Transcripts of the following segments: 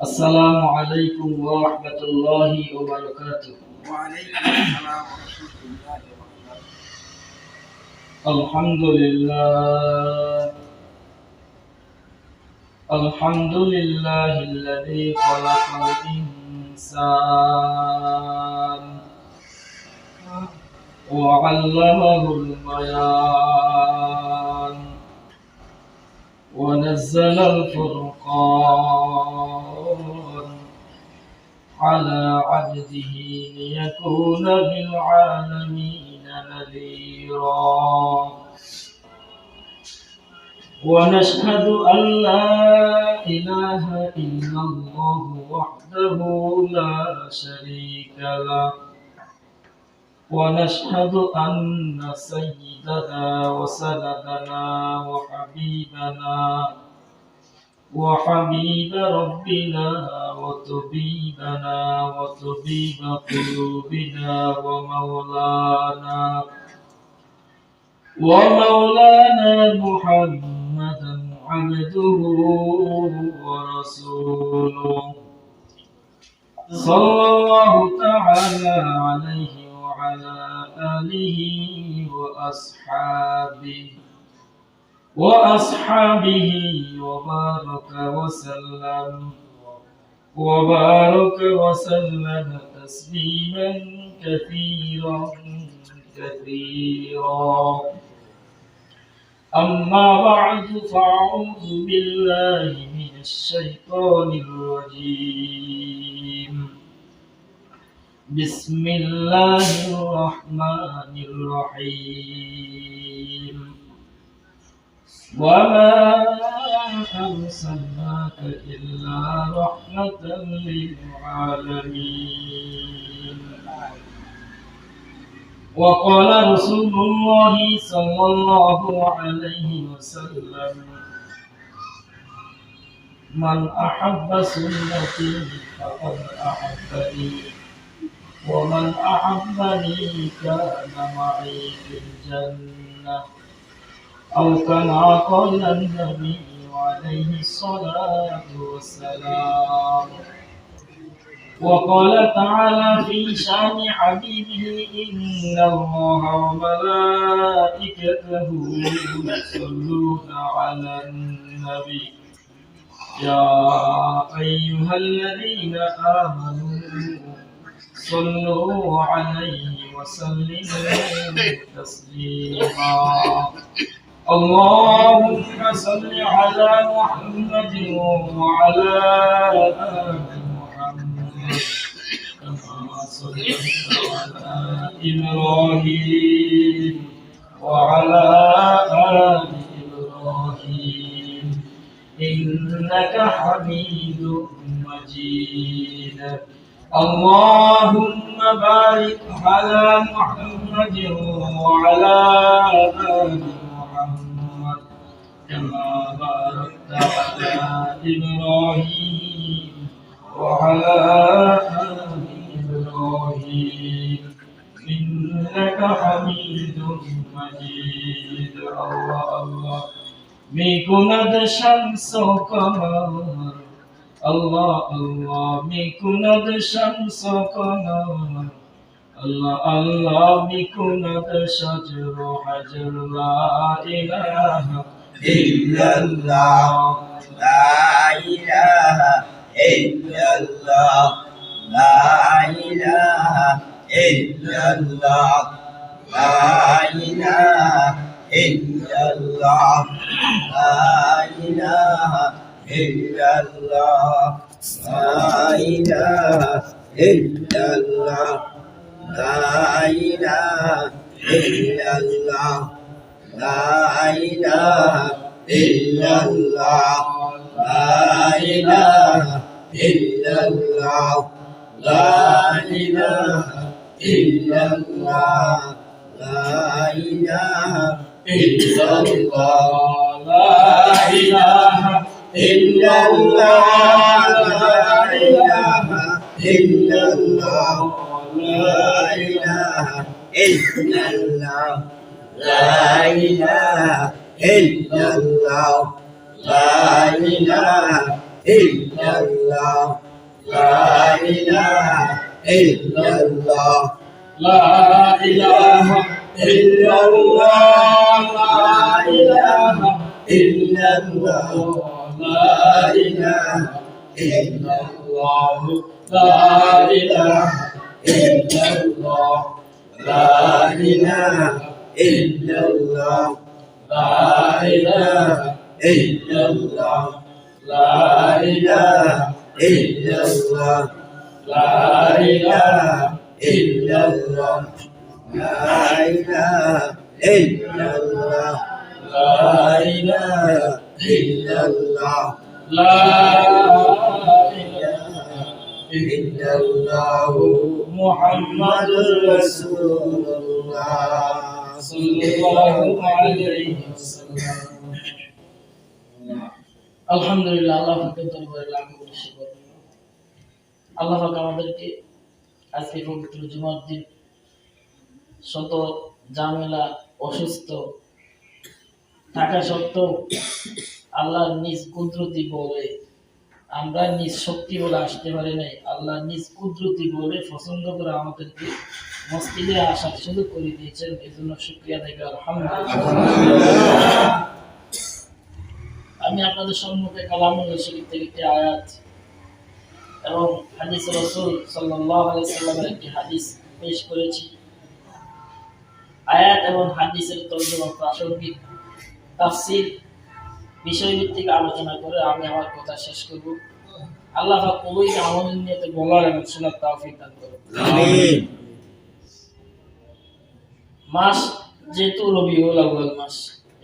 السلام عليكم ورحمة الله وبركاته. وعليكم السلام ورحمة الله وبركاته. الحمد لله الحمد لله الذي خلق الإنسان وعلمه البيان ونزل الفرقان على عبده ليكون للعالمين نذيرا ونشهد أن لا إله إلا الله وحده لا شريك له ونشهد أن سيدنا وسندنا وحبيب ربنا وطبيب قلوبنا ومولانا محمدا عبده ورسوله صلى الله تعالى عليه وعلى آله وأصحابه وبارك وسلم تسليما كثيرا أما بعد فأعوذ بالله من الشيطان الرجيم بسم الله الرحمن الرحيم وما أرسلناك إلا رحمة للعالمين وقال رسول الله صلى الله عليه وسلم من أحب سنتي فقد أحبني ومن أحبني كان معي في الجنة أو كما قال النبي عليه الصلاة والسلام وقال تعالى في شان حبيبه إن الله وملائكته يصلون على النبي يا أيها الذين آمنوا صلوا عليه وسلموا تسليما اللهم صل على محمد وعلى آل محمد كما صليت على إبراهيم وعلى آل إبراهيم إنك حميد مجيد اللهم بارك على محمد وعلى آل محمد كما باركت على إبراهيم وعلى آل إبراهيم إنك حميد مجيد الله میکند شمس و قمر الله میکند شمس و قمر الله میکند شجر و حجر لا إله إلا الله لا إله إلا الله لا إله إلا الله لا إله إلا الله لا إله إلا الله لا إله إلا الله لا إله إلا الله لا إله إلا الله لا إله إلا الله لا إله إلا الله لا إله إلا الله لا إله إلا الله لا إله إلا الله لا إله إلا الله لا إله إلا الله لا إله illallah, la ilaha illallah, لا إله إلا الله لا إله إلا الله لا إله إلا الله لا إله إلا الله لا إله إلا الله لا إله إلا الله لا إله إلا الله لا إله إلا الله la ilaha illallah, لا إله illallah, لا إله إلا illallah, محمد رسول rasulullah. صلى الله عليه وسلم আলহামদুলিল্লাহ আল্লাহ পাকের দরবারে লাখ কোটি শুকর আল্লাহ পাক আমাদেরকে আজকে পবিত্র জুমার দিন শত ঝামেলা অসুস্থ থাকা সত্ত্বেও আল্লাহর নিজ কুদরতি বলে আমরা নিজ শক্তি বলে আসতে পারি নাই আল্লাহ নিজ কুদরতি বলে পছন্দ করে আমাদেরকে মসজিদে আসার সুযোগ করে দিয়েছেন এই জন্য শুকরিয়া আদায় করি আলহামদুলিল্লাহ। আমি আপনাদের সম্মুখে কালামুল্লাহ শরীফ থেকে একটি আয়াত এবং হাদিস রাসূল সাল্লাল্লাহু আলাইহি সাল্লামের একটি হাদিস পেশ করেছি। আয়াত এবং হাদিসের তর্জমা প্রাসঙ্গিক তাফসীর বিষয়ভিত্তিক আলোচনা করে আমি আমার কথা শেষ করব। আল্লাহ পাক কবুলকে আমাদের নিয়তে বলার এবং শোনার তৌফিক দান করুন। আমিন। মাস যেহেতু রবিউল আউয়াল মাস,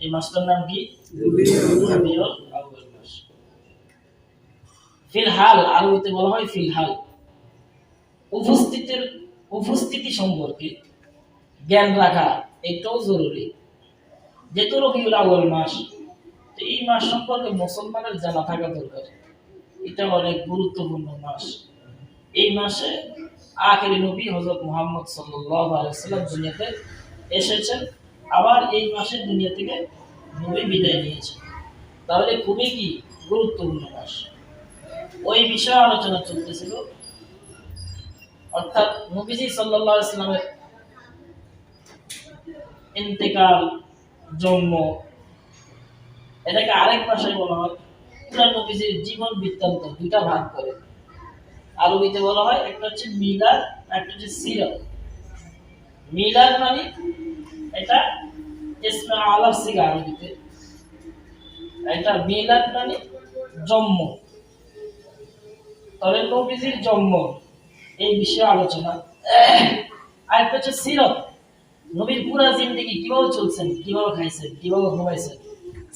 এই মাসটার নাম কি? রবিউল আউয়াল মাস। ফিলহাল আরবিতে বলা হয় ফিলহাল, উপস্থিতি সম্পর্কে জ্ঞান রাখা এটাও জরুরি। যেহেতু রবিউল আউয়াল মাস, তো এই মাস সম্পর্কে মুসলমানের জানা থাকা দরকার। এটা অনেক গুরুত্বপূর্ণ মাস। এই মাসে আখিরি নবী হযরত মুহাম্মদ সাল্লাল্লাহু আলাইহি ওয়াসাল্লাম দুনিয়াতে এসেছেন, আবার এই মাসে দুনিয়া থেকে নবী বিদায় নিয়েছেন। তাহলে খুবই কি গুরুত্বপূর্ণ মাস। ওই বিষয়ে আলোচনা চলতেছিল, অর্থাৎ নবীজি সাল্লাল্লাহু আলাইহি ওয়াসাল্লামের ইন্তেকাল, জন্ম, এটাকে আরেক ভাষায় বলা হয় পুরা নবীজির জীবন বৃত্তান্ত দুইটা ভাগ করে। আরবিতে বলা হয় একটা হচ্ছে মিলাদ, একটা হচ্ছে সিরাত। মিলাদ মানে এটা ইসমে আলার সিগা আরবিতে, এটা মিলাদ মানে জন্ম। তাহলে নবীজির জন্ম এই বিষয়ে আলোচনা। আর একটা হচ্ছে সিরাত, নবীর পুরা জিন্দেগি কিভাবে চলছেন, কিভাবে খাইছেন, কিভাবে ঘুমাইছেন,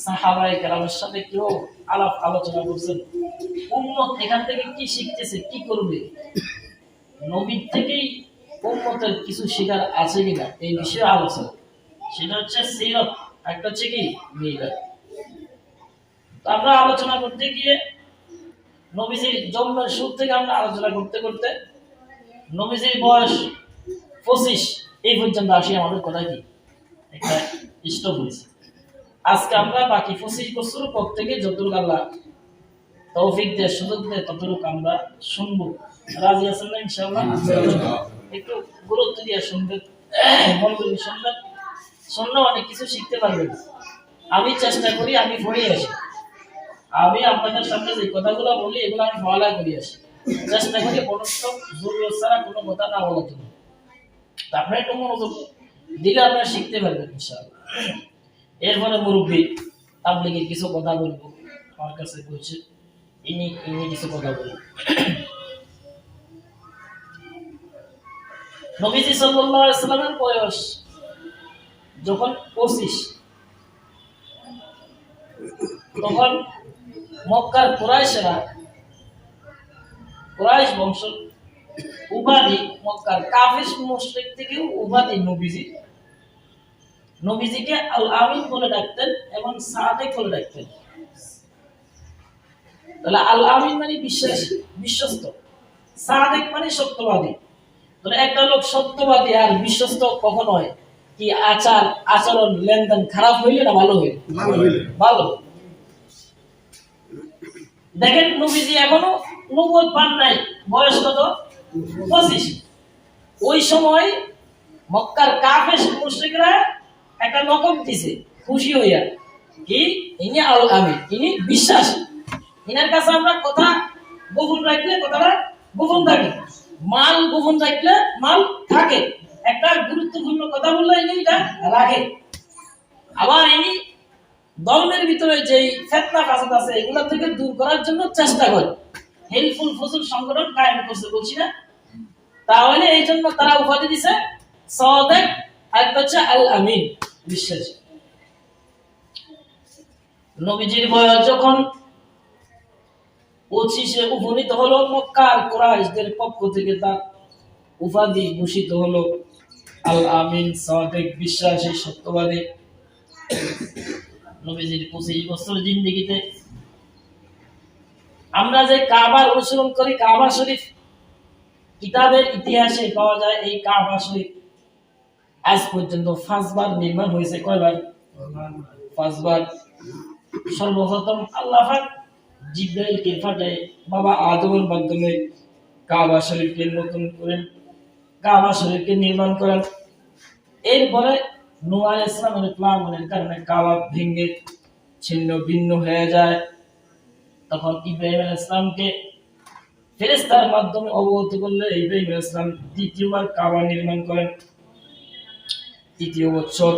সাহাবায়ে কেরামের সাথে কিভাবে আলাপ আলোচনা করছেন, উম্মত এখান থেকে কি শিখতেছে, কি করবে, নবীর থেকেই উম্মতের কিছু শেখার আছে কিনা এই বিষয়ে আলোচনা। সেটা হচ্ছে সিরাত, একটা হচ্ছে কি মিলাদ। তো আমরা আলোচনা করতে গিয়ে নবীজির জন্মের শুরু থেকে আমরা আলোচনা করতে করতে নবীজির বয়স 25 এই পর্যন্ত আসি। আমাদের কথা কি একটা স্টপ হয়েছে। আজকে আমরা বাকি 25 বছর পর থেকে যতটুকু আল্লাহ তৌফিক দেয়, সুযোগ দেয়, ততটুকু আমরা শুনবো। রাজি আছেন না ইনশাআল্লাহ? একটু গুরুত্ব দিয়ে শুনবেন, মনোযোগ শুনবেন, শুনলে অনেক কিছু শিখতে পারবেন। আমি চেষ্টা করি, আমি পড়ে আসি, আমি আপনাদের সামনে যে কথাগুলো বলি এগুলো আমি ফলা করি আসি, চেষ্টা করি মনোযোগ জরুরত ছাড়া কোনো কথা না বলার জন্য। আপনার একটু মনোযোগ দিলে আপনারা শিখতে পারবেন ইনশাআল্লাহ। এরপরে মুরব্বী তাবলীগের কিছু কথা বলবো, আমার কাছে বলছে ইনি কিছু কথা বলবো। নবীজি সাল্লাল্লাহু আলাইহি ওয়াসাল্লামের বয়স যখন 25, তখন মক্কার কুরাইশ বংশ উপাধি, মক্কার কাফির মুশরিক থেকে উপাধি নবীজিকে আল আমিন বলে ডাকতেন এবং সাদেক বলে ডাকতেন। তাহলে আল আমিন মানে বিশ্বস্ত, সাদেক মানে সত্যবাদী। তাহলে একটা লোক সত্যবাদী আর বিশ্বস্ত কখন হয়? কি আচরণ লেনদেন খারাপ হইলে না ভালো হইলে? ভালো। দেখেন নবীজি এখনো নবুয়ত পান নাই, বয়স কত? 25। ওই সময় মক্কার কাফের মুশরিকরা একটা নকব দিছে খুশি হইয়া, কি ইনি আল আমিন, ইনি বিশ্বাসী, ইনার কাছে আমরা কথা গোপন রাখলে কথাটা গোপন থাকে, মাল গোপন রাখলে মাল থাকে, একটা গুরুত্বপূর্ণ কথা বললে ইনি এটা রাখে। আবার ইনি ধর্মের ভিতরে যে ফিতনা ফাসাদ আছে এগুলা থেকে দূর করার জন্য চেষ্টা করে, হেল্পফুল ফজল সংগঠন কায়েম করছে, বলছি না? তাহলে এই জন্য তারা উপাধি দিছে সাদেক, আর হচ্ছে আল আমিন, বিশ্বাসী। নবীজির বয়স যখন 25-এ উপনীত হলো, মক্কার কুরাইশদের পক্ষ থেকে তার উপাধি ঘোষিত হলো আল আমিন, সাদেক, বিশ্বাসী, সত্যবাদী। নবীজির 25 বছর জিন্দেগিতে আমরা যে কাবার অনুসরণ করি, কাবা শরীফ কিতাবের ইতিহাসে পাওয়া যায় এই কাবা শরীফ আজ পর্যন্ত 5 বার নির্মাণ হয়েছে। কয়বার? 5 বার। সর্বপ্রথম আল্লাহ পাক জিবরাইলকে পাঠায় বাবা আদমের মাধ্যমে কাবা শরীফকে নতুন করেন, কাবা শরীফকে নির্মাণ করেন। এরপরে নূহ আলাইহিস সালামের প্লাবনের কারণে কাবা ভেঙে ছিন্ন ভিন্ন হয়ে যায়। তখন ইব্রাহিম আলাইহিস সালামকে ফেরেশতার মাধ্যমে অবগত করলে ইব্রাহিম আলাইহিস সালাম দ্বিতীয়বার কাবা নির্মাণ করেন। তৃতীয় বছর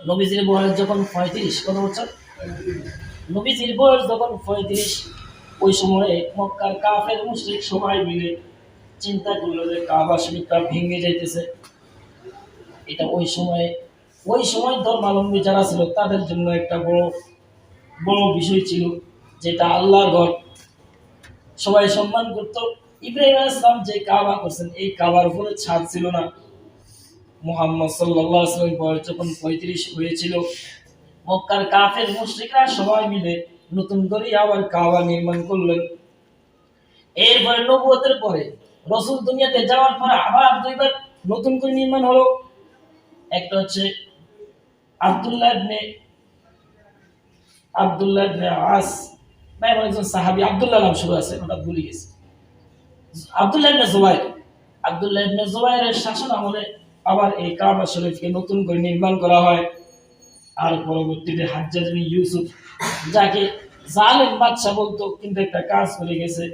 নবীজির বয়স যখন 35, কত বছর? নবীজির বয়স যখন 35, ওই সময়ে মক্কার কাফের মুশরিক সবাই মিলে চিন্তা করলো যে কাবা শরীফটা ভেঙে যাইতেছে। এটা ওই সময় ধর্মাবলম্বী যারা ছিল তাদের জন্য একটা বড় বিষয় ছিল, যেটা আল্লাহর ঘর, সবাই সম্মান করত। ইব্রাহিম আলাইহিস সালাম যে কাবা করছেন এই কাবার উপরে ছাদ ছিল না। মুহাম্মদ সাল্লাল্লাহু আলাইহি ওয়াসাল্লাম বয়স যখন 35 হয়েছিল, মক্কার কাফের মুশরিকরা সবাই মিলে নতুন করে আবার কাবা নির্মাণ করলেন। এরপরে নবুয়তের পরে রাসূল দুনিয়াতে যাওয়ার পরে আবার দুইবার নতুন করে নির্মাণ হলো। একটা হচ্ছে আব্দুল্লাহ ইবনে আস, ভাই একজন সাহাবী, আব্দুল্লাহ নাম শুরু আছে, ওটা ভুলে গেছি। আব্দুল্লাহ ইবনে জুবাইরের শাসন আমলে আবার এই কাবা শরীফকে নতুন করে নির্মাণ করা হয়। আর পরবর্তীতে হাজ্জাজ বিন ইউসুফ, যাকে জালেম বাদশা বলতো, কিন্তু একটা কাজ করে গেছে,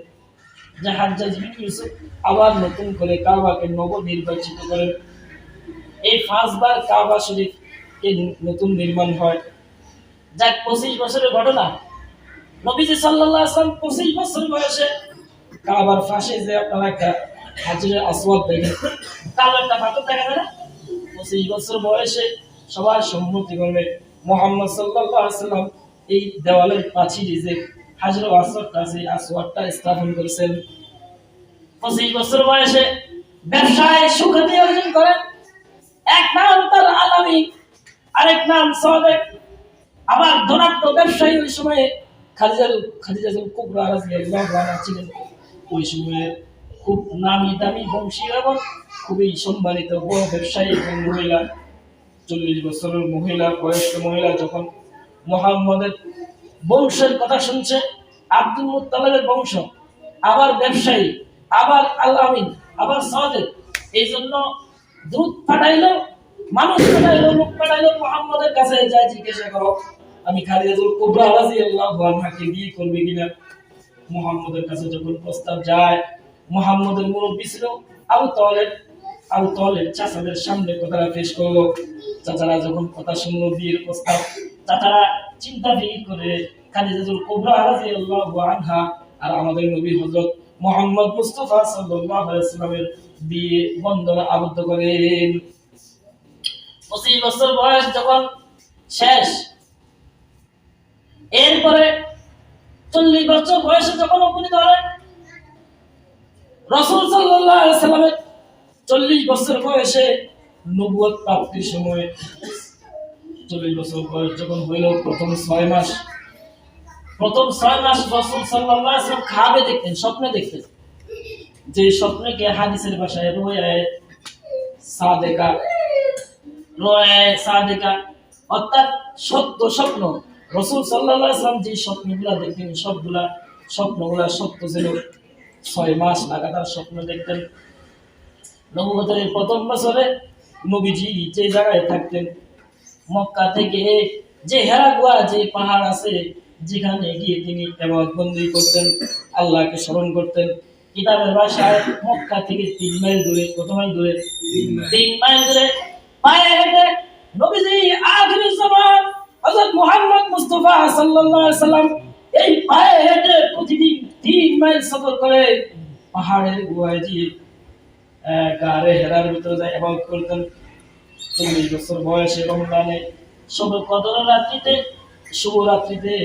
যে হাজ্জাজ বিন ইউসুফ আবার নতুন করে কাবাকে নবনির্বাচিত করেন। এই 5 বার কাবা শরীফ নতুন নির্মাণ হয়। যাক 25 বছরের ঘটনা। নবীজি সাল্লাল্লাহু আলাইহি ওয়াসাল্লাম 25 বছর বয়সে কাবার পাশে যে আপনারা একটা হাজরে আসওয়াদ দেখেন, কালো একটা পাথর দেখা যায় না? 25 বছর বয়সে সবার সম্মতি করবে মুহাম্মদ সাল্লাল্লাহু আলাইহি ওয়াসাল্লাম এই দেওয়ালের পাঁচিলে যে হাজরে আসওয়াদটা আছে, আসওয়াদটা স্থাপন করেছেন। 25 বছর বয়সে ব্যবসায় সুখ্যাতি অর্জন করেন। এক নাম তার আল আমিন, আরেক নাম সাদেক। আবার ধনাত্ম ব্যবসায়ী ওই সময়ে খাদিজাতুল কুবরা রাদিয়াল্লাহু আনহা ছিলেন। ওই সময়ে খুব নামি দামি বংশী এবং খুবই সম্মানিত বড় ব্যবসায়ী এবং মহিলা। 40 বছরের মহিলা, বয়স্ক মহিলা যখন মুহাম্মদের বংশের কথা শুনছে, আব্দুল মুত্তালিবের বংশ, আবার ব্যবসায়ী, আবার আল আমিন, আবার সাদেক, এই জন্য দূত পাঠাইলো, মানুষ পাঠাইলো, লোক পাঠাইলো মুহাম্মদের কাছে, যায় জিজ্ঞাসা করো আমি খাদিজাতুল কুবরা রাদিয়াল্লাহু আনহাকে বিয়ে করবে কিনা। মুহাম্মদের কাছে যখন প্রস্তাব যায়, মুহাম্মদের মুরব্বী ছিল আবু তালেব চাচাদের সামনে কথাটা পেশ করলো। চাচারা যখন কথা শুনলো বিয়ের প্রস্তাব, চাচারা চিন্তা ফিকির করে খাদিজাতুল কুবরা রাদিয়াল্লাহু আনহা আর আমাদের নবী হযরত মুহাম্মদ মুস্তাফা সাল্লাল্লাহু আলাইহি ওয়াসাল্লামের বিয়ে বন্ধনে আবদ্ধ করেন। 25 বছর বয়স যখন শেষ, এরপরে 40 বছর বয়সে যখন উপনীত হলেন, রাসূল সাল্লাল্লাহু আলাইহি ওয়াসাল্লামের 40 বছর বয়সে নবুয়ত প্রাপ্তির সময়, 40 বছর বয়স যখন হইল, প্রথম 6 মাস রাসূল সাল্লাল্লাহু আলাইহি ওয়াসাল্লাম খাবে দেখতেন, স্বপ্নে দেখতেন, যে স্বপ্নকে হাদিসের ভাষায় রুয়ায়ে সাদেকা, অর্থাৎ সত্য স্বপ্ন। রাসূল সাল্লাল্লাহু আলাইহি ওয়াসাল্লাম যে স্বপ্নগুলা দেখতেন সবগুলা স্বপ্নগুলো সত্য ছিল। 6 মাস লাগাতার স্বপ্ন দেখতেন। নবুয়তের এই প্রথম বছরে নবীজি যে জায়গায় থাকতেন, মক্কা থেকে যে হেরাগুয়া যে পাহাড় আছে, যেখানে গিয়ে তিনি ইবাদত বন্দী করতেন, আল্লাহকে স্মরণ করতেন। কিতাবের ভাষায় মক্কা থেকে 3 মাইল দূরে, কত মাইল দূরে? 3 মাইল দূরে পায়ে হেঁটে নবীজি আখির জামান হযরত মুহাম্মদ মুস্তাফা সাল্লাল্লাহু আলাইহি সাল্লাম এই পায়ে হেঁটে প্রতিদিন 3 মাইল সফর করে পাহাড়ের গুহায় গিয়ে গারে হেরার ভিতরে যায় ইবাদত করতেন। 40 বছর বয়সে রমজানে শুভ কদর রাত্রিতে, শুভ রাত্রিতে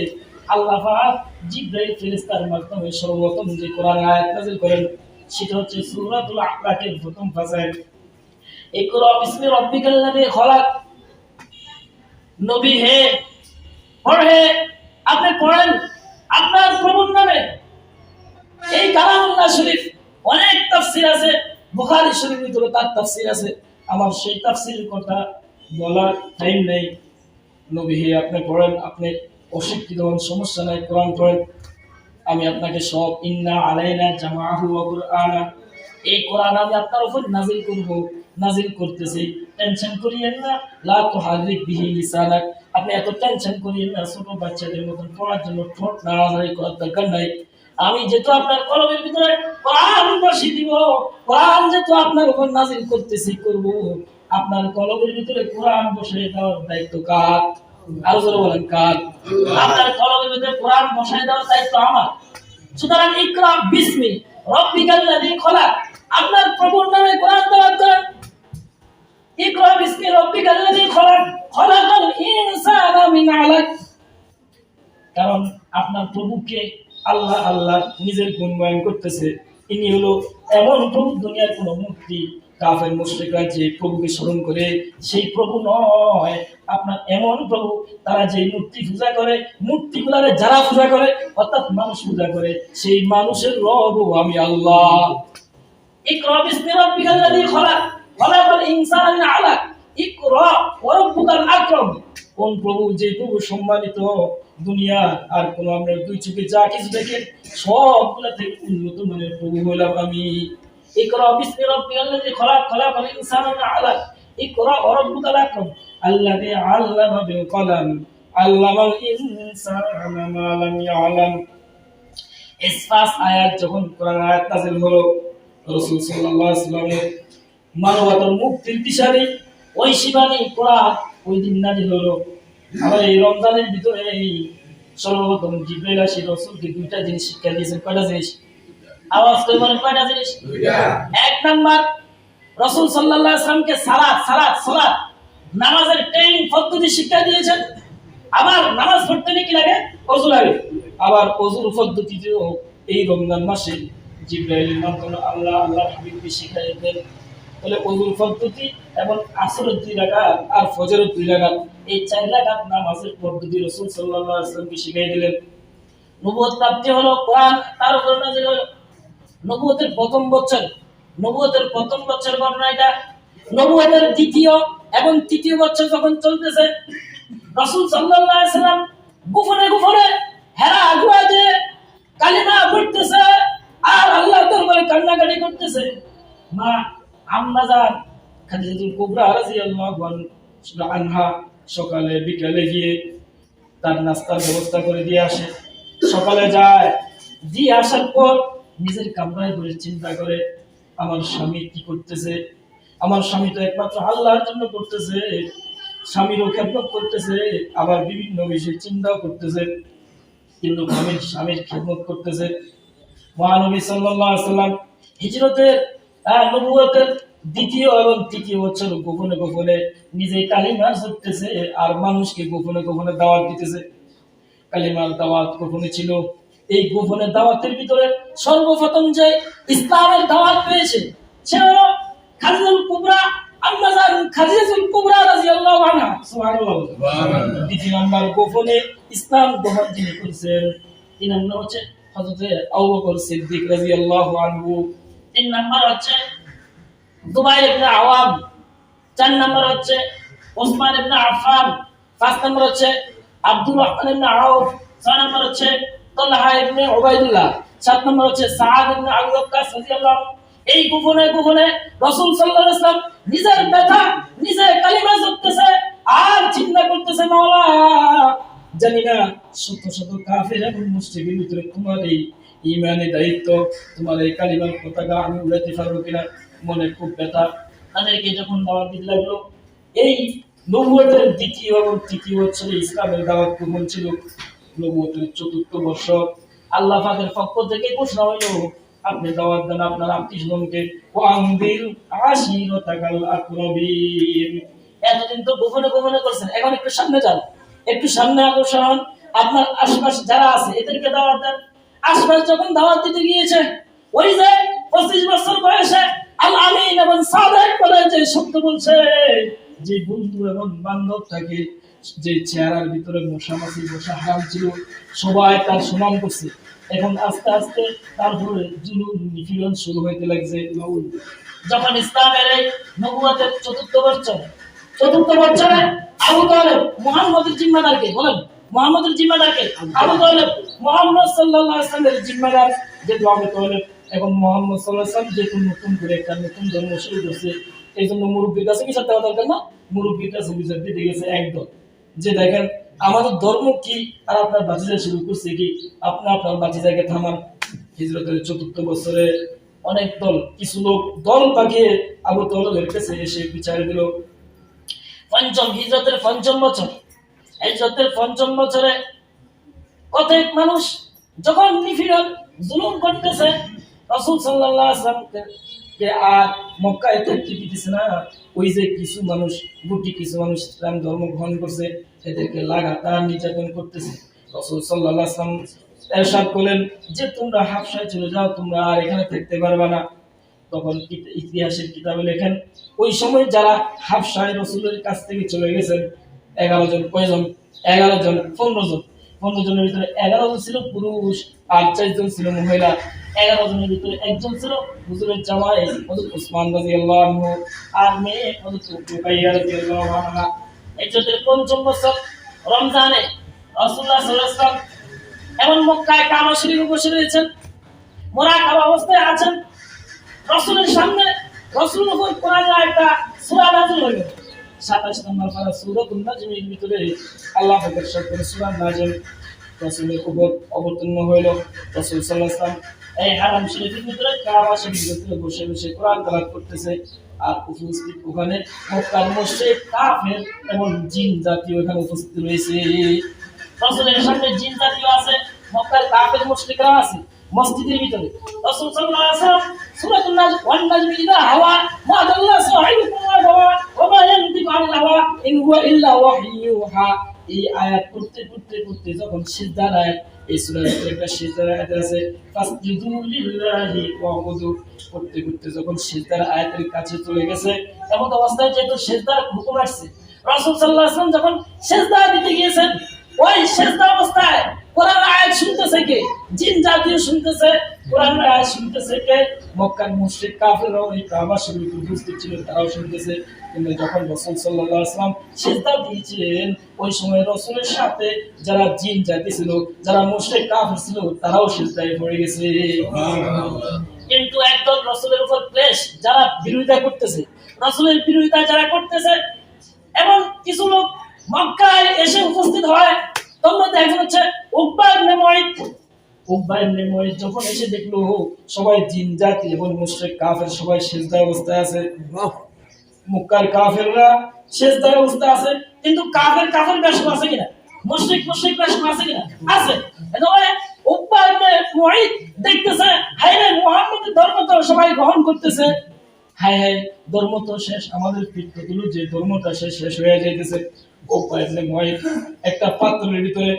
আল্লাহ পাক জিবরাইল ফেরেশতার মাধ্যমে সর্বপ্রথম যে কোরআন আয়াত নাযিল করেন সেটা হচ্ছে সূরাতুল আলাকের প্রথম ফাসায়, ইকরা বিসমি রাব্বিকাল্লাযী খলাক। নবী হে, পড়ে, আপনি পড়েন আপনার প্রভুর নামে। এই কালামুল্লাহ শরীফ অনেক তাফসীর আছে, বুখারী শরীফের ভিতরে তার তাফসীর আছে। আমার সেই তাফসীরের কথা বলার টাইম নেই। নবী হে, আপনি পড়েন, আপনি অশিক্ষিত হন, সমস্যা নাই, কোরআন পড়েন, আমি আপনাকে সব ইন্না আলাইনা জামাআহু ওয়া কুরআনা, এই কোরআন আমি আপনার উপর নাযিল করব, নাযিল করতেছি, টেনশন করিয়েন না। লা তুহারিক বিহি লিসানাক, আপনি এত টেনশন করিয়েন না। ছোট বাচ্চাদের মতন পড়ার জন্য ঠোঁট নাড়াচাড়ি করার দরকার নাই। আমি যেহেতু আপনার কলমের ভিতরে কোরআন বসিয়ে দিব, কোরআন যেহেতু আপনার উপর নাযিল করতেছি, করব, আপনার কলমের ভিতরে কোরআন বসিয়ে দেওয়ার দায়িত্ব কার? আরো জোরে বলেন কার? আপনার কলমের ভিতরে কোরআন বসিয়ে দেওয়ার দায়িত্ব আমার। সুতরাং ইকরা বিসমি রাব্বিকাল্লাযী খলাক, আপনার প্রভুর নামে কোরআন তেলাওয়াত করেন। ইকরা বিসমি রাব্বিকাল্লাযী খলাক, খলাকাল ইনসানা মিন আলাক। কারণ আপনার প্রভুকে আল্লাহ আল্লাহ নিজের গুণগান করতেছে। ইনি হলো এমন প্রভু, দুনিয়ার কোনো মূর্তি কাফের মুশরিকরা যে প্রভুকে স্মরণ করে সেই প্রভু নয়। আপনার এমন প্রভু, তারা যে মূর্তি পূজা করে, মূর্তিগুলারে যারা পূজা করে, অর্থাৎ মানুষ পূজা করে, সেই মানুষের রব আমি আল্লাহ। ইকরা বিসমি রাব্বিকাল্লাযী খলাক, খলাকাল ইনসানা মিন আলাক, ইকরা ওয়া রাব্বুকাল আকরাম। কোন প্রভু? যে প্রভু সম্মানিত, দুনিয়া আর কোন আপনার দুই চোখে যা কিছু দেখেন সবগুলা থেকে উন্নত মানের প্রভু হলাম আমি। ইকরা বিসমি রাব্বিকাল্লাযী খলাক, খলাকাল ইনসানা মিন আলাক, ইকরা ওয়া রাব্বুকাল আকরাম আল্লাযী আল্লামা বিল কলম আল্লামাল ইনসানা মা লাম ইয়ালাম। ইসফাস আয়াত যখন কোরআন আয়াত নাযিল হলো, রাসূল সাল্লাল্লাহু আলাইহি ওয়াসাল্লামের মানবতার মুক্তির দিশারি ওই শিবানী কোরআন ওই দিন নাযিল হলো। আবার এই রমজানের ভিতরে এই সর্বপ্রথম জিবরাইল আসি রাসূলকে 2টা জিনিস শিক্ষা দিয়েছেন। কয়টা জিনিস? আওয়াজ করে বলেন, কয়টা জিনিস? 2টা। এক নাম্বার, রাসূল সাল্লাল্লাহু আলাইহি ওয়াসাল্লামকে সালাত নামাজের ট্রেনিং পদ্ধতি শিক্ষা দিয়েছেন। আবার নামাজ পড়তে কি লাগে? ওযু লাগে। আবার ওযুর পদ্ধতিও এই রমজান মাসে জিবরাইলের মাধ্যমে আল্লাহ হাবিবকে শিখাই দেন। তাহলে ওযুর পদ্ধতি এবং আসরের 2 রাকাত আর ফজরের 2 রাকাত, এই 4 রাকাত নামাজের পদ্ধতি রাসূল সাল্লাল্লাহু আলাইহি ওয়াসাল্লামকে শিখিয়ে দিলেন। নবুয়ত প্রাপ্তি হলো, কোরআন তার উপর নাযিল হলো। নবুয়তের প্রথম বছর ঘটনা এটা। নবুয়তের দ্বিতীয় এবং তৃতীয় বছর যখন চলতেছে, রাসূল সাল্লাল্লাহু আলাইহি ওয়াসাল্লাম গোপনে হেরা গুহাতে কালিমা পড়তেছে আর আল্লাহর দরবারে কান্নাকাটি করতেছে। মা আম্মাজান খাদিজাতুল কুবরা রাদিয়াল্লাহু আনহা সকালে বিকালে গিয়ে তার নাস্তার ব্যবস্থা করে দিয়ে আসে। সকালে যায়, দিয়ে আসার পর নিজের কামরায় বসে চিন্তা করে, আমার স্বামী কি করতেছে? আমার স্বামী তো একমাত্র আল্লাহর জন্য করতেছে, স্বামীরও খেদমত করতেছে, আবার বিভিন্ন বিষয়ে চিন্তাও করতেছে, কিন্তু স্বামীর খেদমত করতেছে। মহানবী সাল্লাল্লাহু আলাইহি ওয়াসাল্লাম হিজরতের নবুয়তের দ্বিতীয় এবং তৃতীয় বছর গোপনে নিজে কালিমা পড়তেছে আর মানুষকে গোপনে দাওয়াত দিতেছে। কালিমার দাওয়াত গোপনে ছিল। এই গোপনে দাওয়াতের ভিতরে সর্বপ্রথম যে ইসলামের দাওয়াত পেয়েছে সে হলো খাদিজাতুল কুবরা, আম্মাজান খাদিজাতুল কুবরা রাদিয়াল্লাহু আনহা। সুবহানাল্লাহ। দ্বিতীয় নাম্বার গোপনে ইসলাম গ্রহণ যিনি করেছেন, তিন নাম্বার হচ্ছে হযরত আবু বকর সিদ্দিক রাদিয়াল্লাহু আনহু। 3 নাম্বার হচ্ছে জুবাইর ইবনে আওয়াম। 4 নাম্বার হচ্ছে ওসমান ইবনে আফফান। 5 নাম্বার হচ্ছে আব্দুর রহমান ইবনে আউফ। 6 নাম্বার হচ্ছে তালহা ইবনে উবাইদুল্লাহ, 7 নম্বর হচ্ছে সাদ ইবনে আবু ওয়াক্কাস রাদিয়াল্লাহু আনহু। এই গোপনে গোপনে রাসূল সাল্লাল্লাহু আলাইহি ওয়াসাল্লাম নিজের ব্যথা নিজে কালিমা জপতেছে আর চিন্তা করতেছে, মাওলা জানি না শত শত কাফের এবং মুশরিকের ভিতরে তোমার এই ঈমানের দায়িত্ব, তোমার এই কালিমার পতাকা আমি উড়াতে পারবো কিনা, মনে খুব ব্যথা। তাদেরকে যখন দাওয়াত দিতে লাগলো, এই নবুয়তের দ্বিতীয় এবং তৃতীয় বছরে ইসলামের দাওয়াত গ্রহণ ছিল, নবুয়তের ৪র্থ বর্ষ। আল্লাহ পাকের পক্ষ থেকে ঘোষণা হইল, আপনি দাওয়াত দেন আপনার আত্মীয়স্বজনকে, ওয়ানদির আশিরাতাকাল আকরাবিন। এতদিন তো গোপনে গোপনে করছেন, এখন একটু সামনে যান, একটু সামনে অগ্রসর হন, আপনার আশপাশ যারা আছে এদেরকে দাওয়াত দেন। আশপাশ যখন দাওয়াত দিতে গিয়েছে, ওই যে 25 বছর বয়সে আল আমিন এবং সাদেক বলে যে শব্দ বলছে, যে বন্ধু এবং বান্ধব থাকে, যে চেহারার ভিতরে মশামাছি বসা হারাম ছিল, সবাই তার সুনাম করছে। এখন আস্তে আস্তে তারপরে জুলুম নিপীড়ন শুরু হইতে লাগছে। যখন ইসলামের এই নবুয়তের ৪র্থ বছরে আবু তালেব মুহাম্মদের জিম্মাদারকে বলেন, মুহাম্মদের জিম্মাদারকে আবু তালেব, মুহাম্মদ সাল্লাল্লাহু আলাইহি ওয়াসাল্লামের জিম্মাদার যেহেতু আবু তালেব, এখন মুহাম্মদ সাল্লাল্লাহু আলাইহি ওয়াসাল্লাম যেহেতু নতুন করে একটা নতুন ধর্ম শুরু করছে, এই জন্য মুরব্বীর কাছে বিচার দেওয়া দরকার না, মুরব্বীর কাছে বিচার দিতে গেছে একদল, যে দেখেন আমাদের ধর্ম কি আর আপনার বাতিজা শুরু করছে কি, আপনি আপনার বাতিজাকে থামান। হিজরতের ৪র্থ বছরে অনেক দল, কিছু লোক দল পাকিয়ে আবু তালেবের কাছে এসে বিচার দিল। হিজরতের পঞ্চম বছরে কতক মানুষ যখন নিপীড়ন জুলুম করতেছে, রাসূল সাল্লাল্লাহু আলাইহি ওয়াসাল্লামকে আর মক্কায় থাকতে দিতেছে না, ওই যে কিছু মানুষ ইসলাম ধর্ম গ্রহণ করছে, এদেরকে লাগাতার নির্যাতন করতেছে। রাসূল সাল্লাল্লাহু আলাইহি ওয়াসাল্লাম ইরশাদ করলেন যে তোমরা হাবশায় চলে যাও, তোমরা আর এখানে থাকতে পারবে না। তখন ইতিহাসের কিতাবে লেখেন, ওই সময় যারা হাবশায় রাসূলের কাছ থেকে চলে গেছেন 11 জন। কয়জন? 11 জন। 15 জন। 15 জনের ভিতরে 11 জন ছিল পুরুষ আর 4 জন ছিল মহিলা। 11 জনের ভিতরে একজন ছিল হুজুরের জামাই হযরত ওসমান রাদিয়াল্লাহু আনহু, আর মেয়ে হযরত রুকাইয়া রাদিয়াল্লাহু আনহা। হিজরতের ৫ম বছর রমজানে রাসূলুল্লাহ সাল্লাল্লাহু আলাইহি ওয়াসাল্লাম এমন মক্কায় কাবা শরীফে বসে রয়েছেন, মুরাকাবা অবস্থায় আছেন। রাসূলের সামনে রাসূলের উপর কোরআনের একটা সূরা নাযিল হলো, ২৭ নম্বর পারা সূরাতুন নাজমের ভিতরে আল্লাহ পাকের শপথে সূরা নাজম রাসূলের উপর অবতীর্ণ হইল। রাসূল সাল্লাল্লাহু আলাইহি ওয়াসাল্লাম এই হারাম শরীফের ভিতরে কাবা শরীফের ভিতরে বসে বসে কোরআন তেলাওয়াত করতেছে, আর উপস্থিত ওখানে মক্কার মুশরিক কাফের এবং জিন জাতীয় এখানে উপস্থিত রয়েছে। রাসূলের সামনে জিন জাতীয় আছে, মক্কার কাফের মুশরিকরা আছে মসজিদের ভিতরে। রাসূল সাল্লাল্লাহু আলাইহি ওয়াসাল্লাম সূরাতুন নাজম ওয়ান নাজমি ইযা হাওয়া মা দাল্লা সাহিবুকুম ওয়া হাওয়া ওয়া মা ইয়ানতিকু আনিল হাওয়া ইন হুয়া ইল্লা ওয়াহয়ু ইউহা। এই আয়াত পড়তে যখন সিজদার আয়াত, এই সূরার একটা সিজদার আয়াত আছে, ফাসজুদু লিল্লাহি ওয়াবুদু, পড়তে যখন সিজদার আয়াতের কাছে চলে গেছে, এমন অবস্থায় যেহেতু সিজদার হুকুম আসছে, রাসূল সাল্লাল্লাহু আলাইহি ওয়াসাল্লাম যখন সিজদা দিতে গিয়েছেন, ওই সিজদা অবস্থায় কোরআন আয়াত শুনতেছে কে? জিন জাতীয় শুনতেছে, কোরআন আয়াত শুনতেছে কে? মক্কার মুশরিক কাফেররা ওই কাবা শরীফে উপস্থিত ছিল, তারাও শুনতেছে। কিন্তু যখন রাসূল সাল্লাল্লাহু আলাইহি ওয়াসাল্লাম সিজদা দিয়েছেন, ওই সময় রাসূলের সাথে যারা জিন জাতি ছিল, যারা মুশরিক কাফের ছিল, তারাও সিজদায় পড়ে গেছে। কিন্তু একদল রাসূলের উপর ক্লেশ, যারা বিরোধিতা করতেছে, রাসূলের বিরোধিতা যারা করতেছে, এবং কিছু লোক মক্কায় এসে উপস্থিত হয়। তোমরা দেখেন হচ্ছে উকবা ইবনে মুয়াইত যখন এসে দেখলো সবাই জিন জাতি এবং মুশরিক কাফের সবাই সিজদা অবস্থায় আছে, মক্কার কাফেররা সিজদা অবস্থায় আছে, কিন্তু কাফের বেশ আছে কিনা, মুশরিক বেশ আছে কিনা, আছে। এজন্য উকবা ইবনে মুয়াইত দেখতেছে, হায়রে মুহাম্মদের ধর্ম তো সবাই গ্রহণ করতেছে, হায় ধর্ম তো শেষ, আমাদের পিতৃগুলো যে ধর্মটা শেষ হয়ে যাইতেছে। উকবা ইবনে মুয়াইত একটা পাত্রের ভিতরে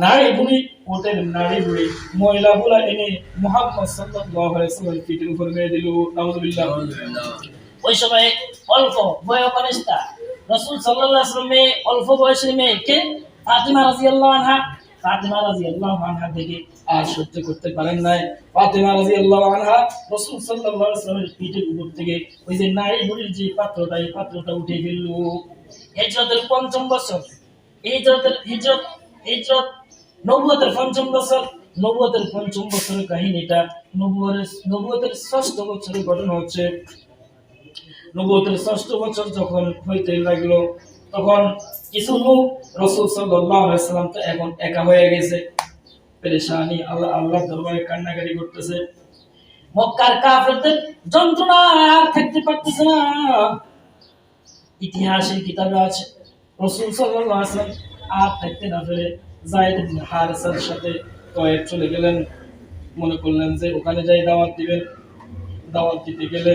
নাড়ি বুড়ি ময়লাগুলা এনে মুহাম্মদ সাল্লাল্লাহু আলাইহি ওয়াসাল্লামের পিঠের উপর মেরে দিল। নাউযুবিল্লাহ। ওই সময় অল্প বয়কনিষ্ঠা রাসূল সাল্লাল্লাহু আলাইহি ওয়াসাল্লামের অল্প বয়সী মেয়েকে ফাতিমা রাদিয়াল্লাহু আনহা থেকে আর সহ্য করতে পারেন নাই। ফাতিমা রাদিয়াল্লাহু আনহা রাসূল সাল্লাল্লাহু আলাইহি ওয়াসাল্লামের পিঠের উপর থেকে ওই যে নারী বুড়ির যে পাত্রটা, এই পাত্রটা উঠে ফেলল। হিজরতের ৫ম বছর, হিজরত নবুয়তের ৫ম বছর নবুয়তের ৫ম বছরের কাহিনীটা। নবুয়তের ৬ষ্ঠ বছরের ঘটনা হচ্ছে, নবুয়তের ৬ষ্ঠ বছর যখন হইতে লাগলো, তখন কিছু লোক রাসূল সাল্লাল্লাহু আলাইহি ওয়াসাল্লাম তো এখন একা হয়ে গেছে, পেরেশানি, আল্লাহর দরবারে কান্নাকাটি করতেছে। মক্কার কাফেরদের যন্ত্রণা আর থাকতে পারতেছে না। ইতিহাসের কিতাবে আছে রাসূল সাল্লাল্লাহু আলাইহি ওয়াসাল্লাম আর থাকতে না পেরে যায়েদ ইবনে হারিসার সাথে তয়েব চলে গেলেন। মনে করলেন যে ওখানে যাই দাওয়াত দিবেন। দাওয়াত দিতে গেলে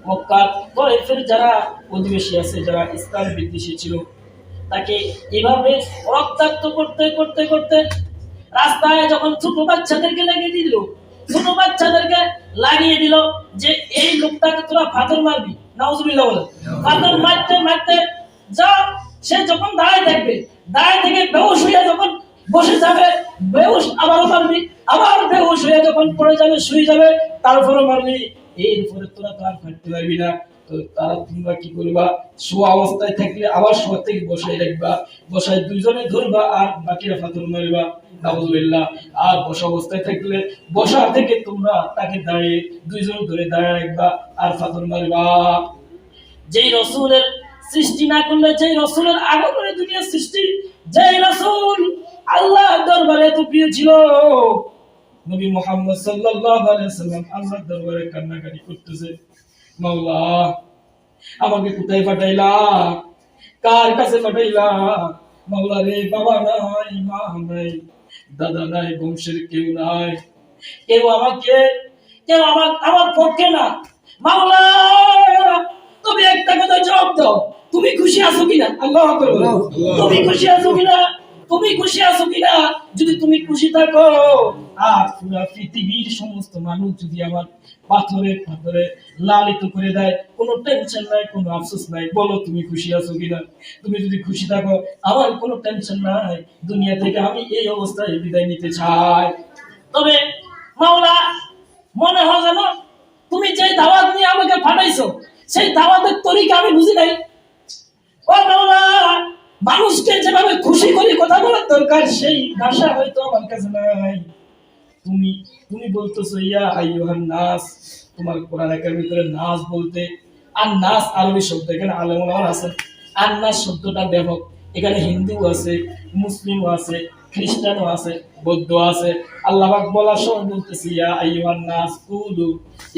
মক্কার তয়েফের যারা অধিবাসী আছে, যারা ইসলাম বিদ্বেষী ছিল, তাকে এভাবে রক্তাক্ত করতে করতে করতে রাস্তায় যখন ছোট বাচ্চাদেরকে লাগিয়ে দিল, ছোট বাচ্চাদেরকে লাগিয়ে দিল যে এই লোকটাকে তোরা পাথর মারবি, নাউজুবিল্লাহ বলে। পাথর মারতে মারতে যা সে যখন দাঁড়ায় থাকবে, দাঁড়ায় থেকে বেহুশ হয়ে যখন বসে যাবে, বেহুশ আবারও মারবি, আবার বেহুশ হয়ে যখন পড়ে যাবে, শুয়ে যাবে, তারপরে মারবি। এরপরে তোরা তো আর ফাটতে পারবি না। তো তারা তোমরা কি করবা, শোয়া অবস্থায় থাকলে আবার শোয়া থেকে বসাই রাখবা, বসায় দুইজনে ধরবা আর বাকিরা পাথর মারবা, নাউজুবিল্লাহ। আর বসা অবস্থায় থাকলে বসা থেকে তোমরা তাকে দাঁড়িয়ে দুইজন ধরে দাঁড়িয়ে রাখবা আর পাথর মারবা। যেই রাসূলের সৃষ্টি না করলে, যেই রাসূলের আগমনে দুনিয়ার সৃষ্টি, যেই রাসূল আল্লাহর দরবারে এত প্রিয় ছিল, নবী মুহাম্মদ সাল্লাল্লাহু আলাইহি ওয়াসাল্লাম আল্লাহর দরবারে কান্নাকাটি করতেছে, মাওলা আমাকে কোথায় পাঠাইলা, কার কাছে পাঠাইলা? মাওলা রে, বাবা নাই, মা নাই, দাদা নাই, বংশের কেউ নাই, কেউ আমাকে, কেউ আমার পক্ষে না। মাওলা তুমি একটা কথা জবাব দাও, তুমি খুশি আছো কিনা? আল্লাহু আকবার। তুমি খুশি আছো কিনা? তুমি খুশি আছো কিনা? যদি তুমি খুশি থাকো আর পুরো পৃথিবীর সমস্ত মানুষ যদি আমার পাথরে পাথরে লালিত করে দেয়, কোনো টেনশন নাই, কোনো আফসোস নাই, বলো তুমি খুশি আছো কিনা? তুমি যদি খুশি থাকো, আমার কোনো টেনশন নাই, দুনিয়া থেকে আমি এই অবস্থায় বিদায় নিতে চাই। তবে মাওলা, মনে হয় যেন তুমি যে দাওয়াত নিয়ে আমাকে পাঠাইছো, সেই দাওয়াতের তরিকা আমি বুঝি নাই। ও মাওলা, মানুষকে যেভাবে খুশি করে কথা বলার দরকার, সেই ভাষা হয়তো আমার কাছে নাই। তুমি তুমি বলতেছো ইয়া আইয়ুহান নাস, তোমার কোরআনের ভিতরে নাস বলতে, আর নাস আরবি শব্দ, এখানে আলেমুল আছে। আর নাস শব্দটা ব্যাপক, এখানে হিন্দু আছে, মুসলিমও আছে, খ্রিস্টানও আছে, বৌদ্ধ আছে। আল্লাহ পাক বলার সময় বলতেছি ইয়া আইয়ুহান নাস কুলু,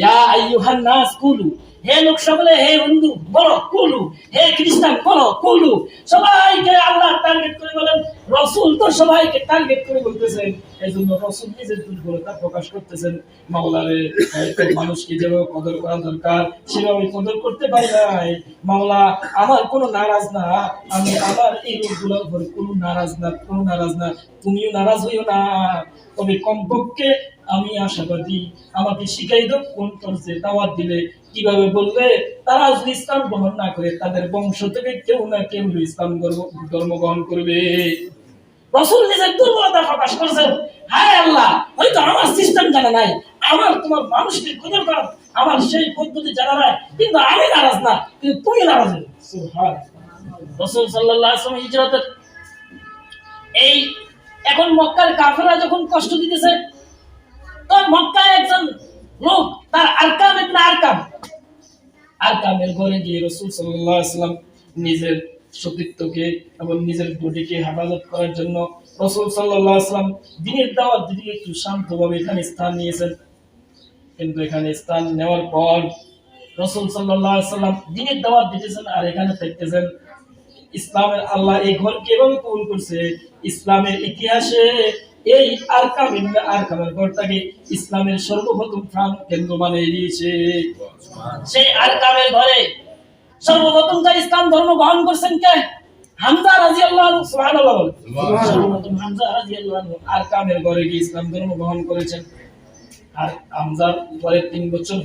ইয়া আইয়ুহান নাস কুলু, হে লোক সকলে, হে হিন্দু বলো কুলু, হে খ্রিস্টান বলো কুলু। সবাইকে আল্লাহ টার্গেট করে বলেন, রাসূল তো সবাইকে টার্গেট করে বলতেছেন, এইজন্য রাসূল নিজের দুর্বলতা প্রকাশ করতেছেন। মাওলারে, হয়তো মানুষকে যেভাবে কদর করা দরকার সেভাবে কদর করতে পারি নাই। মাওলা আমার কোনো নারাজ না, আমি আমার এই লোকগুলোর উপর কোনো নারাজ না, কোনো নারাজ না, তুমিও নারাজ হইও না। তবে কমপক্ষে আমি আশাবাদী, আমাকে শিখাই দাও কোন তরজে দাওয়াত দিলে কিভাবে বললে তারা যদি ইসলাম গ্রহণ না করে, তাদের বংশ থেকে কেউ না কেউ ইসলাম ধর্ম গ্রহণ করবে। রাসূল নিজের দুর্বলতা প্রকাশ করেছেন, হায় আল্লাহ, হয়তো আমার সিস্টেম জানা নাই, আমার তোমার মানুষকে কদর করা আমার সেই পদ্ধতি জানা নাই, কিন্তু আমি নারাজ না, কিন্তু তুমি নারাজ। সুবহানাল্লাহ। রাসূল সাল্লাল্লাহু আলাইহি ওয়াসাল্লাম হিজরতের এই এখন মক্কার কাফেররা যখন কষ্ট দিতেছে, তো মক্কায় একজন লোক, তার আরকাম ইবনে আরকামের ঘরে গিয়ে রাসূল সাল্লাল্লাহু আলাইহি ওয়াসাল্লাম নিজের সতীত্বকে এবং নিজের বডিকে হেফাজত করার জন্য রাসূল সাল্লাল্লাহু আলাইহি ওয়াসাল্লাম দ্বীনের দাওয়াত দিতে একটু শান্তভাবে এখানে স্থান নিয়েছেন। কিন্তু এখানে স্থান নেওয়ার পর রাসূল সাল্লাল্লাহু আলাইহি ওয়াসাল্লাম দ্বীনের দাওয়াত দিতেছেন আর এখানে থাকতেছেন। ইসলামের আল্লাহ এই ঘরকে এভাবে কবুল করছে, ইসলামের ইতিহাসে এই আরকামের ঘরটাকে ইসলামের সর্বপ্রথম প্রাণ কেন্দ্র বানিয়ে দিয়েছে। সেই আরকামের ঘরে সর্বপ্রথম যা ইসলাম ধর্ম গ্রহণ করছেন কে? হামজা রাদিয়াল্লাহু আনহু। সুবহানাল্লাহ। সর্বপ্রথম হামজা রাদিয়াল্লাহু আনহু আরকামের ঘরে গিয়ে ইসলাম ধর্ম গ্রহণ করেছেন। আর হামজার পরে 3 বছর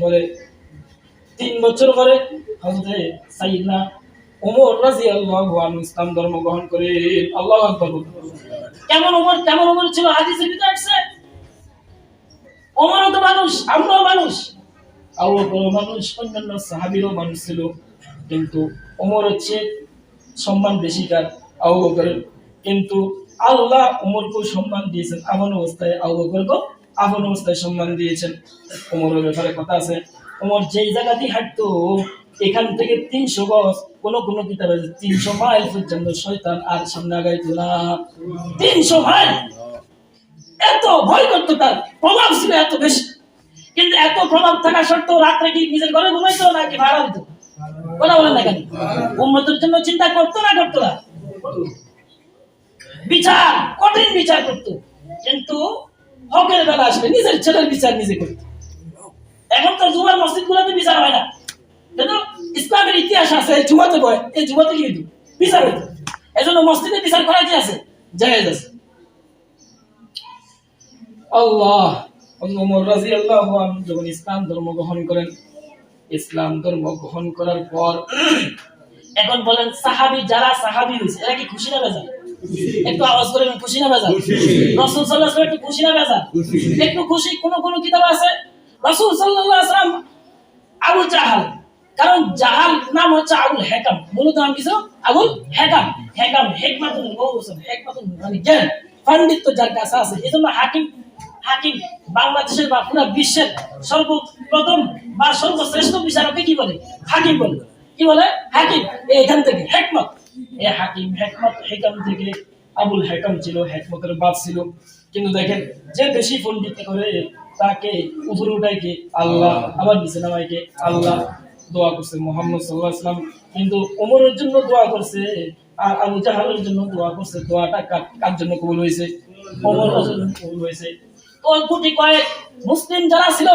পরে হযরত সাইয়্যিদনা ওমর রাদিয়াল্লাহু আনহু ইসলাম ধর্ম গ্রহণ করে। আল্লাহু আকবার। কেমন ওমর ছিল হাদিসে ভিতরে আছে, ওমরও তো মানুষ, আমরাও মানুষ, আবু বকরও মানুষ, অন্যান্য সাহাবীরও মানুষ ছিল, কিন্তু ওমর হচ্ছে সম্মান বেশি তার আবু বকরের। কিন্তু আল্লাহ ওমরকেও সম্মান দিয়েছেন, এমন অবস্থায় আবু বকরকেও এমন অবস্থায় সম্মান দিয়েছেন। ওমরের ব্যাপারে কথা আছে, ওমর যেই জায়গা দিয়ে হাঁটতো এখান থেকে 300 গজ, কোন কোন কিতাবে 300 মাইল পর্যন্ত শয়তান আর সামনে আগাইতো না। 300 মাইল, এত ভয় করতো, তার প্রভাব ছিল এত বেশি। কিন্তু এত প্রভাব থাকা সত্ত্বেও রাত্রে কি নিজের ঘরে ঘুমাইতো নাকি ভাড়া দিত? কথা বলেন না কেন? উম্মতের জন্য চিন্তা করতো না করতো না? বিচার, কঠিন বিচার করতো, কিন্তু হকের বেলা আসলে নিজের ছেলের বিচার নিজে করতো। এখন তো জুমার মসজিদ গুলোতে বিচার হয় না, কিন্তু ইসলামের ইতিহাস আছে জুমাতে বয়, এই জুমাতে কি হইতো? বিচার হইতো। এজন্য মসজিদে বিচার করা কি আছে? জায়েজ আছে। আল্লাহ, ওমর রাদিয়াল্লাহু আনহু যখন ইসলাম ধর্ম গ্রহণ করেন, ইসলাম ধর্ম গ্রহণ করার পর এখন বলেন সাহাবী যারা সাহাবী হয়েছে এরা কি খুশি না বেজার? একটু আওয়াজ করে খুশি না বেজার? রাসূল সাল্লাল্লাহু আলাইহি ওয়াসাল্লাম একটু খুশি না বেজার? একটু খুশি। কোন কোন কিতাব আছে রাসূল সাল্লাল্লাহু আলাইহি ওয়াসাল্লাম আবু জাহাল, কারণ জাহাল নাম হচ্ছে আবুল হেকাম, মূলত নাম কিছু আবুল হেকাম। হেকাম হিকমাতুল মৌসুম, হিকমাতুল মানে জ্ঞান পাণ্ডিত্য যার কাছে আছে, এজন্য হাকিম। হাকিম বাংলাদেশের বা পুরো বিশ্বের সর্বপ্রথম বা সর্বশ্রেষ্ঠ বিচারককে কি বলে? হাকিম বলে। কি বলে? হাকিম। এখান থেকে হিকমত, এই হাকিম হিকমত, হিকাম থেকে আবুল হেকাম ছিল, হিকমতের বাপ ছিল। কিন্তু দেখেন যে বেশি পণ্ডিত করে তাকে উপরে উঠায় কে? আল্লাহ, আবার নিচে নামায় কে? আল্লাহ। দোয়া করছে মুহাম্মদ সাল্লাল্লাহু আলাইহি ওয়াসাল্লাম, কিন্তু ওমরের জন্য দোয়া করছে আর আবু জাহালের জন্য দোয়া করছে। দোয়াটা কার জন্য কবুল হয়েছে? ওমরের জন্য কবুল হয়েছে। তো কোটি কয়েক মুসলিম যারা ছিল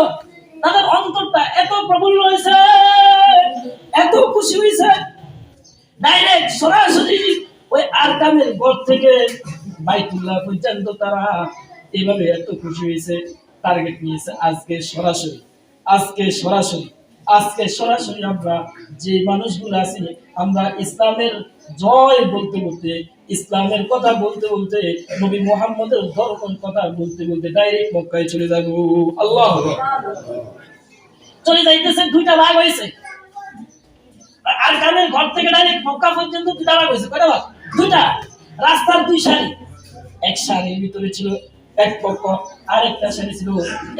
তাদের অন্তরটা এত প্রফুল্ল হয়েছে, এত খুশি হয়েছে, ডাইরেক্ট সরাসরি ওই আরকামের ঘর থেকে বাইতুল্লাহ পর্যন্ত তারা এইভাবে এত খুশি হয়েছে, টার্গেট নিয়েছে আজকে সরাসরি, আজকে সরাসরি, আজকে সরাসরি আমরা যে মানুষগুলো আছি আমরা ইসলামের জয় বলতে বলতে, ইসলামের কথা বলতে বলতে, নবী মুহাম্মদের ধর্মের কথা বলতে বলতে ডাইরেক্ট মক্কায় চলে যাব। আল্লাহ চলে যাইতেছে, দুইটা ভাগ হয়েছে। আর গ্রামের ঘর থেকে ডাইরেক্ট মক্কা পর্যন্ত দুইটা ভাগ হয়েছে। কয়টা ভাগ? দুইটা। রাস্তার দুই সারি, এক সারির ভিতরে ছিল এক পক্ষ, আর একটা সারি ছিল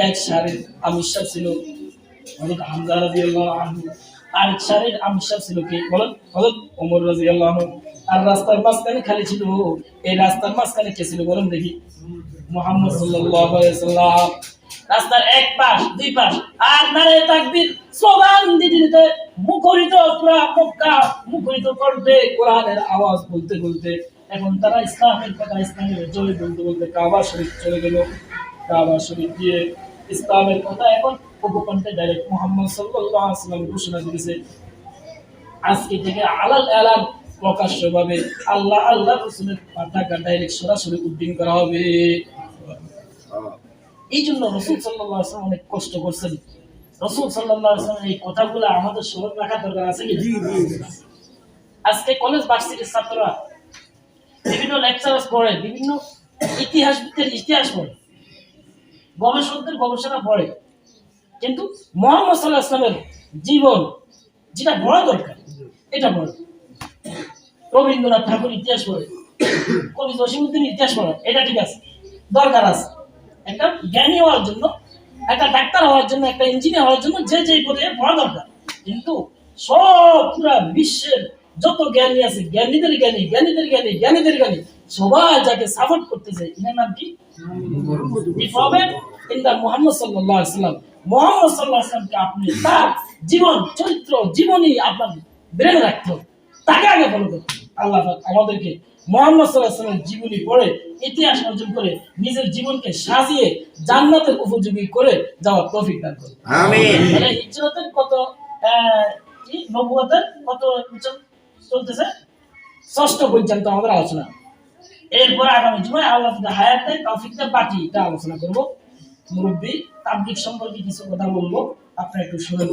এক সারির আমির ছিল হযরত হামজা রাদিয়াল্লাহু আনহু, আর সারির আমির ছিল কে বলেন? হযরত ওমর রাদিয়াল্লাহু আনহু। আর রাস্তার মাঝখানে খালি ছিল, এই রাস্তার মাঝখানে কে ছিল বলেন দেখি? মুহাম্মদ সাল্লাল্লাহু আলাইহি ওয়াসাল্লাম। রাস্তার এক পাশ দুই পাশ আর নারে তাকবীর স্লোগান দিতে দিতে মুখরিত পুরা মক্কা মুখরিত করতে, কোরআনের আওয়াজ বলতে বলতে এখন তারা ইসলামের কথা, ইসলামের জয় বলতে বলতে কাবা শরীফ চলে গেল। কাবা শরীফ দিয়ে ইসলামের কথা এখন উপকণ্ঠে ডাইরেক্ট মুহাম্মদ সাল্লাল্লাহু আলাইহি ওয়াসাল্লাম ঘোষণা করেছে, আজকে থেকে আলাল এলান প্রকাশ্যভাবে আল্লাহ আল্লাহ রাসূলের পতাকা ডাইরেক্ট সরাসরি উড্ডীন করা হবে। এই জন্য রাসূল সাল্লাল্লাহু আলাইহি ওয়াসাল্লাম অনেক কষ্ট করছেন। রাসূল সাল্লাল্লাহু আলাইহি ওয়াসাল্লাম এই কথাগুলো আমাদের স্মরণ রাখা দরকার আছে কি? আজকে কলেজ ভার্সিটির ছাত্ররা বিভিন্ন লেকচারার্স পড়ে, বিভিন্ন ইতিহাসবিদদের ইতিহাস পড়ে, গবেষকদের গবেষণা পড়ে, কিন্তু মুহাম্মদ সাল্লাল্লাহু আলাইহি ওয়াসাল্লামের জীবন যেটা পড়া দরকার এটা পড়ে। রবীন্দ্রনাথ ঠাকুর ইতিহাস পড়ে, কবি জসিমউদ্দিন ইতিহাস পড়ে, এটা ঠিক আছে, দরকার আছে। একটা জ্ঞানী হওয়ার জন্য, একটা ডাক্তার হওয়ার জন্য, একটা ইঞ্জিনিয়ার হওয়ার জন্য যে যে পদে পড়া দরকার, কিন্তু সব পুরা বিশ্বের যত জ্ঞানী আছে, জ্ঞানীদের জ্ঞানী, জ্ঞানীদের জ্ঞানী, জ্ঞানীদের জ্ঞানী, সবাই যাকে সাপোর্ট করতেছে এর নাম কি? মুহাম্মদ সাল্লাল্লাহু আলাইহি ওয়াসাল্লাম। মুহাম্মদ সাল্লাল্লাহু আলাইহি ওয়াসাল্লামকে আপনি তার জীবন চরিত্র জীবনী আপনার ব্রেনে রাখতে হবে, তাকে আগে ফলো করতে। আল্লাহ পাক আমাদেরকে মুহাম্মদ সাল্লাল্লাহু আলাইহি ওয়াসাল্লামের জীবনী পড়ে ইতিহাস অর্জন করে নিজের জীবনকে সাজিয়ে জান্নাতের উপযোগী করে যাওয়ার তৌফিক দান করুন। আমিন। তাহলে হিজরতের কত কি নবুয়তের কত চলতেছে? 6ষ্ঠ পর্যন্ত আমাদের আলোচনা। এরপর আগামী জুমায় আল্লাহ যদি হায়াত দেয় তৌফিক দেয় বাকিটা আলোচনা করব। মুরব্বী তাবলীগ সম্পর্কে কিছু কথা বলবো, আপনারা একটু শুনুন।